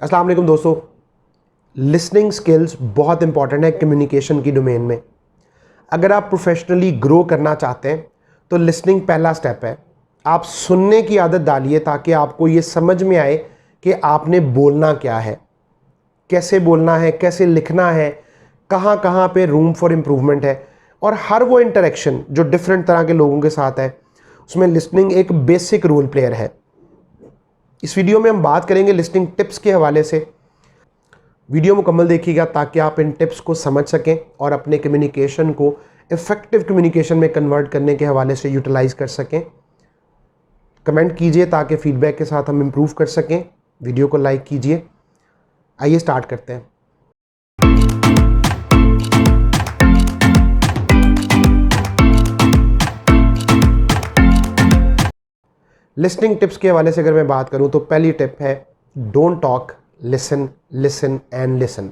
अस्सलाम वालेकुम दोस्तों। लिसनिंग स्किल्स बहुत इंपॉर्टेंट है कम्युनिकेशन की डोमेन में। अगर आप प्रोफेशनली ग्रो करना चाहते हैं तो लिसनिंग पहला स्टेप है। आप सुनने की आदत डालिए ताकि आपको ये समझ में आए कि आपने बोलना क्या है, कैसे बोलना है, कैसे लिखना है, कहाँ कहाँ पे रूम फॉर इम्प्रूवमेंट है। और हर वो इंटरेक्शन जो डिफरेंट तरह के लोगों के साथ है उसमें लिसनिंग एक बेसिक रोल प्लेयर है। इस वीडियो में हम बात करेंगे लिसनिंग टिप्स के हवाले से। वीडियो मुकम्मल देखिएगा ताकि आप इन टिप्स को समझ सकें और अपने कम्युनिकेशन को इफ़ेक्टिव कम्युनिकेशन में कन्वर्ट करने के हवाले से यूटिलाइज़ कर सकें। कमेंट कीजिए ताकि फीडबैक के साथ हम इम्प्रूव कर सकें। वीडियो को लाइक कीजिए। आइए स्टार्ट करते हैं। लिसनिंग टिप्स के हवाले से अगर मैं बात करूं तो पहली टिप है don't talk, listen, listen and listen.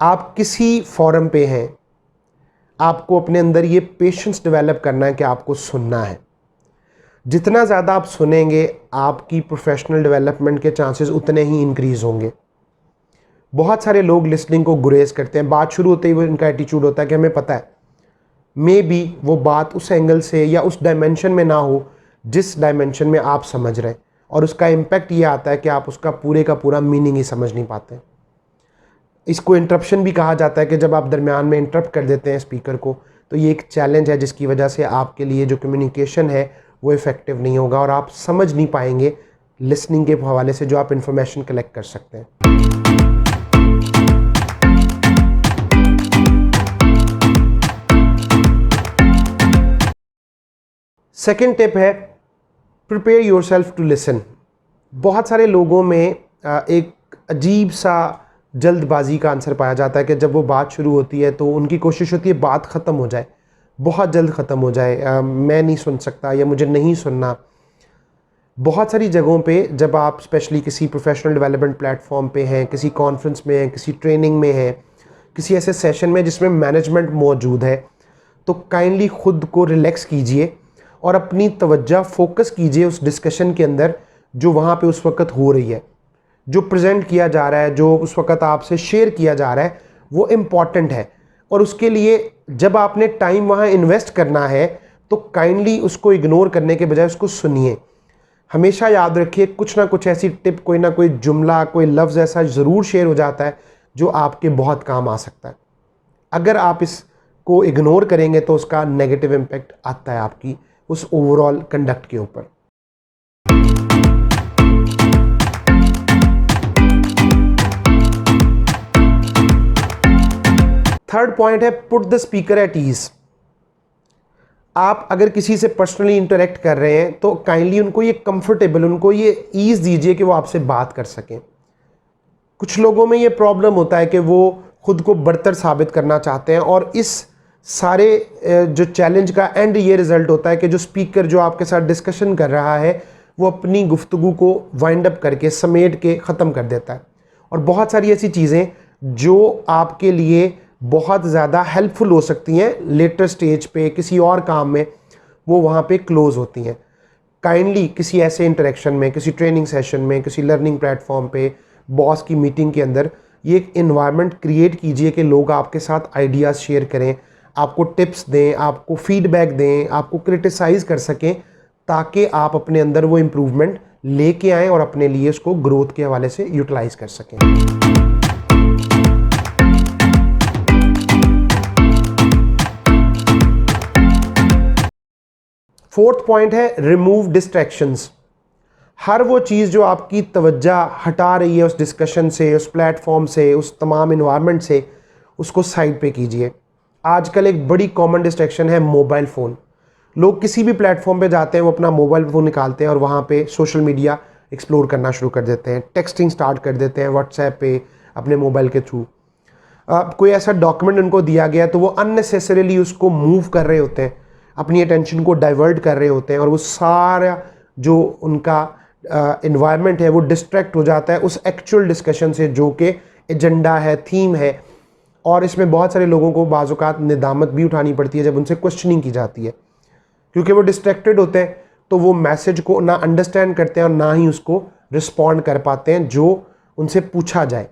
आप किसी फोरम पे हैं, आपको अपने अंदर ये पेशेंस डेवलप करना है कि आपको सुनना है। जितना ज़्यादा आप सुनेंगे आपकी प्रोफेशनल डेवलपमेंट के चांसेस उतने ही इंक्रीज़ होंगे। बहुत सारे लोग लिसनिंग को गुरेज करते हैं। बात शुरू होते ही वो इनका एटीट्यूड होता है कि हमें पता है, मे बी वो बात उस एंगल से या उस डायमेंशन में ना हो जिस डायमेंशन में आप समझ रहे हैं, और उसका इम्पैक्ट ये आता है कि आप उसका पूरे का पूरा मीनिंग ही समझ नहीं पाते। इसको इंटरप्शन भी कहा जाता है कि जब आप दरमियान में इंटरप्ट कर देते हैं स्पीकर को, तो ये एक चैलेंज है जिसकी वजह से आपके लिए जो कम्युनिकेशन है वो इफ़ेक्टिव नहीं होगा और आप समझ नहीं पाएंगे लिसनिंग के हवाले से जो आप इंफॉर्मेशन कलेक्ट कर सकते हैं। सेकेंड टिप है prepare your self to listen. बहुत सारे लोगों में एक अजीब सा जल्दबाजी का आंसर पाया जाता है कि जब वो बात शुरू होती है तो उनकी कोशिश होती है बात ख़त्म हो जाए, बहुत जल्द ख़त्म हो जाए। मैं नहीं सुन सकता या मुझे नहीं सुनना। बहुत सारी जगहों पे जब आप स्पेशली किसी प्रोफेशनल डेवलपमेंट प्लेटफॉर्म पे हैं, किसी कॉन्फ्रेंस में हैं, किसी ट्रेनिंग में हैं, किसी ऐसे सेशन में जिसमें मैनेजमेंट मौजूद है, तो काइंडली ख़ुद को रिलैक्स कीजिए और अपनी तवज्जो फोकस कीजिए उस डिस्कशन के अंदर जो वहाँ पे उस वक़्त हो रही है। जो प्रेजेंट किया जा रहा है, जो उस वक़्त आपसे शेयर किया जा रहा है, वो इम्पॉर्टेंट है। और उसके लिए जब आपने टाइम वहाँ इन्वेस्ट करना है तो काइंडली उसको इग्नोर करने के बजाय उसको सुनिए। हमेशा याद रखिए कुछ ना कुछ ऐसी टिप, कोई ना कोई जुमला, कोई लफ्ज़ ऐसा ज़रूर शेयर हो जाता है जो आपके बहुत काम आ सकता है। अगर आप इसको इग्नोर करेंगे तो उसका नेगेटिव इम्पैक्ट आता है आपकी उस ओवरऑल कंडक्ट के ऊपर। थर्ड पॉइंट है put the speaker at ease. आप अगर किसी से पर्सनली इंटरेक्ट कर रहे हैं तो काइंडली उनको ये कंफर्टेबल, उनको ये ईज दीजिए कि वो आपसे बात कर सकें। कुछ लोगों में ये प्रॉब्लम होता है कि वो खुद को बरतर साबित करना चाहते हैं और इस सारे जो चैलेंज का एंड ये रिजल्ट होता है कि जो स्पीकर जो आपके साथ डिस्कशन कर रहा है वो अपनी गुफ्तगू को वाइंड अप करके समेट के ख़त्म कर देता है। और बहुत सारी ऐसी चीज़ें जो आपके लिए बहुत ज़्यादा हेल्पफुल हो सकती हैं लेटर स्टेज पे किसी और काम में, वो वहाँ पे क्लोज होती हैं। काइंडली किसी ऐसे इंटरेक्शन में, किसी ट्रेनिंग सेशन में, किसी लर्निंग प्लेटफॉर्म पे, बॉस की मीटिंग के अंदर ये एक इन्वायरमेंट क्रिएट कीजिए कि लोग आपके साथ आइडियाज़ शेयर करें, आपको टिप्स दें, आपको फीडबैक दें, आपको क्रिटिसाइज़ कर सकें, ताकि आप अपने अंदर वो इम्प्रूवमेंट लेके आएँ और अपने लिए उसको ग्रोथ के हवाले से यूटिलाइज़ कर सकें। फोर्थ पॉइंट है रिमूव डिस्ट्रैक्शंस। हर वो चीज़ जो आपकी तवज्जो हटा रही है उस डिस्कशन से, उस प्लेटफॉर्म से, उस तमाम इन्वायरमेंट से, उसको साइड पे कीजिए। आजकल एक बड़ी कॉमन डिस्ट्रैक्शन है मोबाइल फ़ोन। लोग किसी भी प्लेटफॉर्म पे जाते हैं, वो अपना मोबाइल फ़ोन निकालते हैं और वहाँ पे सोशल मीडिया एक्सप्लोर करना शुरू कर देते हैं, टेक्सटिंग स्टार्ट कर देते हैं व्हाट्सएप पे अपने मोबाइल के थ्रू। कोई ऐसा डॉक्यूमेंट उनको दिया गया तो वो अननेसेसरीली उसको मूव कर रहे होते हैं, अपनी अटेंशन को डाइवर्ट कर रहे होते हैं और वो सारा जो उनका इन्वायरमेंट है वो डिस्ट्रैक्ट हो जाता है उस एक्चुअल डिस्कशन से जो कि एजेंडा है, थीम है। और इसमें बहुत सारे लोगों को बाज़ औक़ात निदामत भी उठानी पड़ती है जब उनसे क्वेश्चनिंग की जाती है, क्योंकि वो डिस्ट्रैक्टेड होते हैं। तो वो मैसेज को ना अंडरस्टैंड करते हैं और ना ही उसको रिस्पॉन्ड कर पाते हैं जो उनसे पूछा जाए।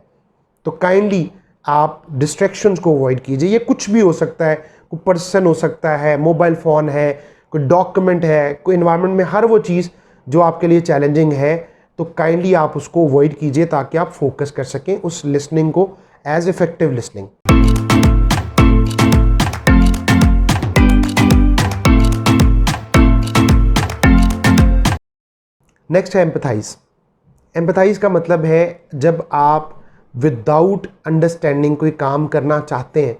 तो काइंडली आप डिस्ट्रैक्शंस को अवॉइड कीजिए। ये कुछ भी हो सकता है, कोई पर्सन हो सकता है, मोबाइल फ़ोन है, कोई डॉक्यूमेंट है, कोई इन्वायरमेंट में, हर वो चीज़ जो आपके लिए चैलेंजिंग है, तो काइंडली आप उसको अवॉइड कीजिए ताकि आप फोकस कर सकें उस लिसनिंग को एज इफेक्टिव लिसनिंग। नेक्स्ट है एम्पथाइज। एम्पथाइज का मतलब है जब आप विदाउट अंडरस्टैंडिंग कोई काम करना चाहते हैं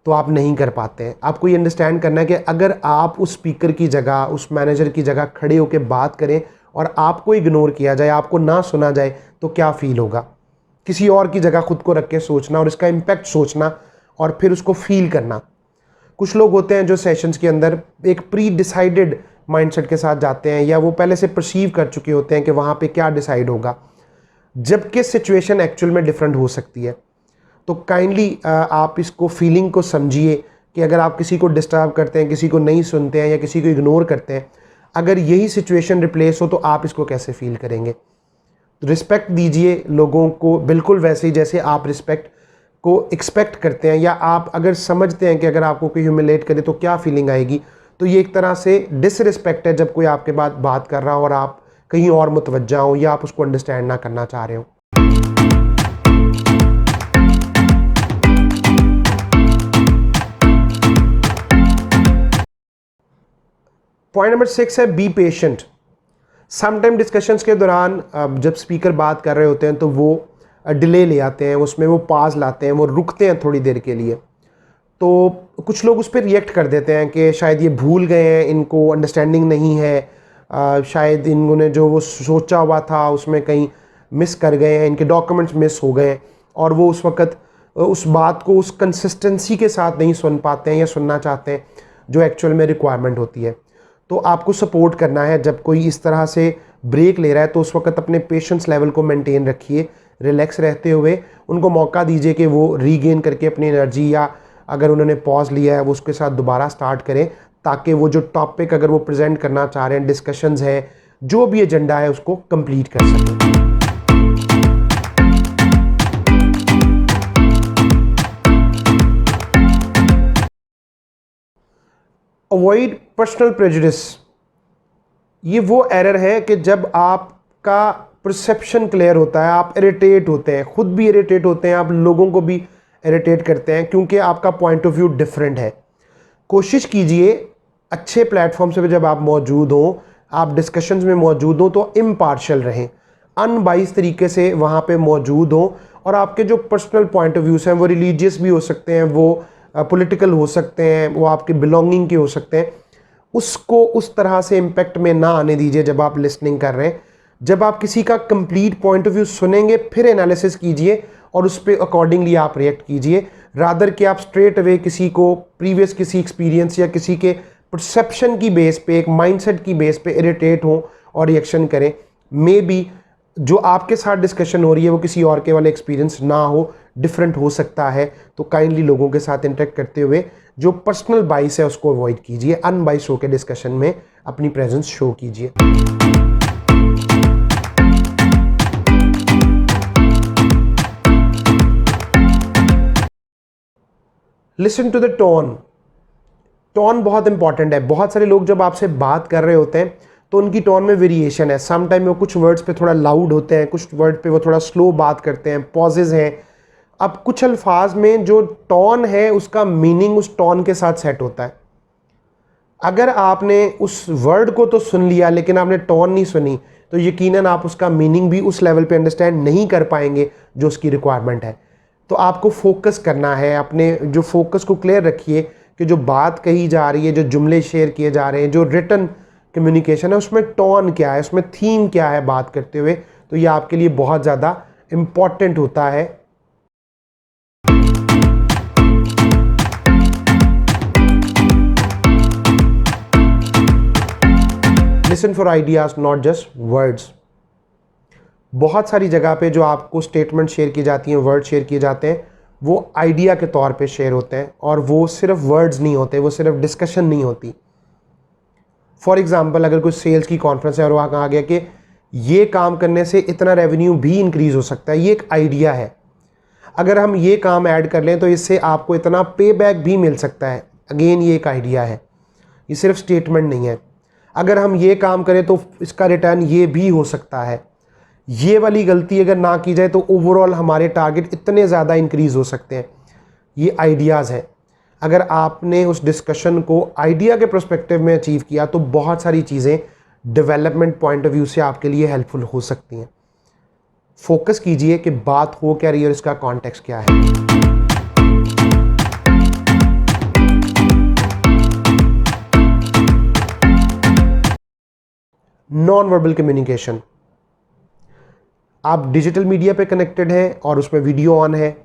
तो आप नहीं कर पाते हैं। आपको ये अंडरस्टैंड करना है कि अगर आप उस स्पीकर की जगह, उस मैनेजर की जगह खड़े होकर बात करें और आपको इग्नोर किया जाए, आपको ना सुना जाए, तो क्या फील होगा। किसी और की जगह खुद को रख के सोचना और इसका इम्पैक्ट सोचना और फिर उसको फील करना। कुछ लोग होते हैं जो सेशंस के अंदर एक प्री डिसाइडेड माइंडसेट के साथ जाते हैं, या वो पहले से परसीव कर चुके होते हैं कि वहाँ पे क्या डिसाइड होगा, जबकि सिचुएशन एक्चुअल में डिफरेंट हो सकती है। तो काइंडली आप इसको फीलिंग को समझिए कि अगर आप किसी को डिस्टर्ब करते हैं, किसी को नहीं सुनते हैं या किसी को इग्नोर करते हैं, अगर यही सिचुएशन रिप्लेस हो तो आप इसको कैसे फील करेंगे। तो रिस्पेक्ट दीजिए लोगों को बिल्कुल वैसे ही जैसे आप रिस्पेक्ट को एक्सपेक्ट करते हैं, या आप अगर समझते हैं कि अगर आपको कोई ह्यूमिलेट करे तो क्या फीलिंग आएगी। तो ये एक तरह से डिसरिस्पेक्ट है जब कोई आपके बाद बात कर रहा हो और आप कहीं और मुतवज्जा हो या आप उसको अंडरस्टैंड ना करना चाह रहे हो। पॉइंट नंबर 6 है बी पेशेंट। समटाइम डिस्कशंस के दौरान जब स्पीकर बात कर रहे होते हैं तो वो डिले ले आते हैं, उसमें वो पाज लाते हैं, वो रुकते हैं थोड़ी देर के लिए। तो कुछ लोग उस पर रिएक्ट कर देते हैं कि शायद ये भूल गए हैं, इनको अंडरस्टैंडिंग नहीं है, शायद इन्होंने जो वो सोचा हुआ था उसमें कहीं मिस कर गए हैं, इनके डॉक्यूमेंट्स मिस हो गए हैं, और वो उस वक्त उस बात को उस कंसिस्टेंसी के साथ नहीं सुन पाते हैं या सुनना चाहते हैं जो एक्चुअल में रिक्वायरमेंट होती है। तो आपको सपोर्ट करना है जब कोई इस तरह से ब्रेक ले रहा है, तो उस वक्त अपने पेशेंस लेवल को मेंटेन रखिए, रिलैक्स रहते हुए उनको मौका दीजिए कि वो रीगेन करके अपनी एनर्जी, या अगर उन्होंने पॉज लिया है वो उसके साथ दोबारा स्टार्ट करें, ताकि वो जो टॉपिक अगर वो प्रेजेंट करना चाह रहे हैं, डिस्कशंस है, जो भी एजेंडा है, उसको कंप्लीट कर सकें। Avoid personal prejudice. ये वो एरर है कि जब आपका परसेप्शन क्लियर होता है, आप इरिटेट होते हैं, खुद भी इरिटेट होते हैं, आप लोगों को भी इरिटेट करते हैं क्योंकि आपका पॉइंट ऑफ व्यू डिफरेंट है। कोशिश कीजिए अच्छे प्लेटफॉर्म से जब आप मौजूद हों, आप डिस्कशंस में मौजूद हों, तो इम्पार्शियल रहें, अनबाइस तरीके से वहाँ पे मौजूद हों, और आपके जो पर्सनल पॉइंट ऑफ व्यूज़ हैं वो रिलीजियस भी हो सकते हैं, वो पॉलिटिकल हो सकते हैं, वो आपके बिलोंगिंग के हो सकते हैं, उसको उस तरह से इम्पैक्ट में ना आने दीजिए जब आप लिसनिंग कर रहे हैं। जब आप किसी का कंप्लीट पॉइंट ऑफ व्यू सुनेंगे फिर एनालिसिस कीजिए और उस पर अकॉर्डिंगली आप रिएक्ट कीजिए, रादर कि आप स्ट्रेट अवे किसी को प्रीवियस किसी एक्सपीरियंस या किसी के परसेप्शन की बेस पे, एक माइंडसेट की बेस पे इरिटेट हो और रिएक्शन करें। मे बी जो आपके साथ डिस्कशन हो रही है वो किसी और के वाले एक्सपीरियंस ना हो, डिफरेंट हो सकता है। तो काइंडली लोगों के साथ इंटरेक्ट करते हुए जो पर्सनल बाइस है उसको अवॉइड कीजिए, अनबाइस होकर डिस्कशन में अपनी प्रेजेंस शो कीजिए। Listen to the tone. Tone बहुत इंपॉर्टेंट है। बहुत सारे लोग जब आपसे बात कर रहे होते हैं तो उनकी टोन में वेरिएशन है। सम टाइम वो कुछ वर्ड्स पे थोड़ा लाउड होते हैं, कुछ वर्ड पे वो थोड़ा स्लो बात करते हैं, पॉजेज हैं। अब कुछ अल्फाज में जो टोन है उसका मीनिंग उस टोन के साथ सेट होता है। अगर आपने उस वर्ड को तो सुन लिया लेकिन आपने टोन नहीं सुनी तो यकीनन आप उसका मीनिंग भी उस लेवल पे अंडरस्टैंड नहीं कर पाएंगे जो उसकी रिक्वायरमेंट है। तो आपको फोकस करना है, अपने जो फोकस को क्लियर रखिए कि जो बात कही जा रही है, जो जुमले शेयर किए जा रहे हैं, जो रिटन कम्युनिकेशन है, उसमें टोन क्या है, उसमें थीम क्या है बात करते हुए। तो ये आपके लिए बहुत ज़्यादा इम्पॉर्टेंट होता है। Listen for ideas not just words. बहुत सारी जगह पे जो आपको स्टेटमेंट शेयर की जाती हैं, वर्ड शेयर किए जाते हैं, वो आइडिया के तौर पे शेयर होते हैं और वो सिर्फ वर्ड्स नहीं होते, वो सिर्फ डिस्कशन नहीं होती। फॉर एग्जांपल अगर कोई सेल्स की कॉन्फ्रेंस है और वहाँ कहा गया कि ये काम करने से इतना रेवेन्यू भी इंक्रीज़ हो सकता है, ये एक आइडिया है, अगर हम ये काम ऐड कर लें तो इससे आपको इतना पे बैक भी मिल सकता है, अगेन ये एक आइडिया है, ये सिर्फ स्टेटमेंट नहीं है। अगर हम ये काम करें तो इसका रिटर्न ये भी हो सकता है। ये वाली गलती अगर ना की जाए तो ओवरऑल हमारे टारगेट इतने ज़्यादा इंक्रीज़ हो सकते हैं। ये आइडियाज़ हैं। अगर आपने उस डिस्कशन को आइडिया के पर्सपेक्टिव में अचीव किया तो बहुत सारी चीज़ें डेवलपमेंट पॉइंट ऑफ व्यू से आपके लिए हेल्पफुल हो सकती हैं। फोकस कीजिए कि बात हो क्या रही है और इसका कॉन्टेक्स्ट क्या है। नॉन वर्बल कम्युनिकेशन, आप डिजिटल मीडिया पे कनेक्टेड हैं और उसमें वीडियो ऑन है,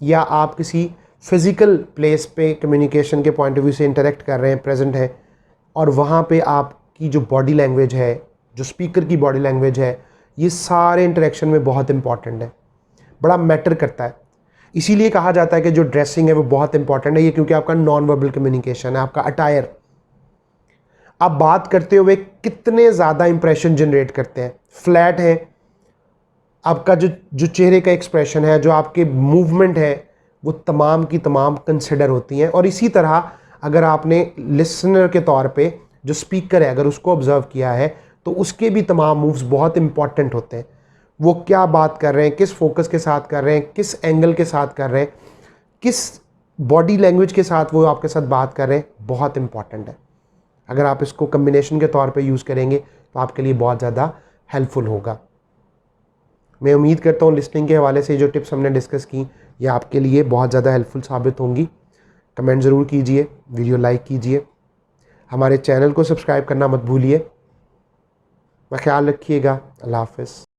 या आप किसी फिजिकल प्लेस पे कम्युनिकेशन के पॉइंट ऑफ व्यू से इंटरेक्ट कर रहे हैं, प्रेजेंट है, और वहाँ पे आपकी जो बॉडी लैंग्वेज है, जो स्पीकर की बॉडी लैंग्वेज है, ये सारे इंटरेक्शन में बहुत इंपॉर्टेंट है, बड़ा मैटर करता है। इसीलिए कहा जाता है कि जो ड्रेसिंग है वो बहुत इंपॉर्टेंट है, ये क्योंकि आपका नॉन वर्बल कम्युनिकेशन है, आपका अटायर। आप बात करते हुए कितने ज़्यादा इंप्रेशन जनरेट करते हैं, फ्लैट है आपका जो चेहरे का एक्सप्रेशन है, जो आपके मूवमेंट है, वो तमाम की तमाम कंसिडर होती हैं। और इसी तरह अगर आपने लिसनर के तौर पे जो स्पीकर है अगर उसको ऑब्जर्व किया है तो उसके भी तमाम मूव्स बहुत इंपॉर्टेंट होते हैं। वो क्या बात कर रहे हैं, किस फोकस के साथ कर रहे हैं, किस एंगल के साथ कर रहे हैं, किस बॉडी लैंग्वेज के साथ वो आपके साथ बात कर रहे हैं, बहुत इंपॉर्टेंट है। अगर आप इसको कम्बिनेशन के तौर पे यूज़ करेंगे तो आपके लिए बहुत ज़्यादा हेल्पफुल होगा। मैं उम्मीद करता हूँ लिसनिंग के हवाले से जो टिप्स हमने डिस्कस की ये आपके लिए बहुत ज़्यादा हेल्पफुल साबित होंगी। कमेंट ज़रूर कीजिए, वीडियो लाइक कीजिए, हमारे चैनल को सब्सक्राइब करना मत भूलिए। ख्याल रखिएगा। अल्लाह हाफ़िज़।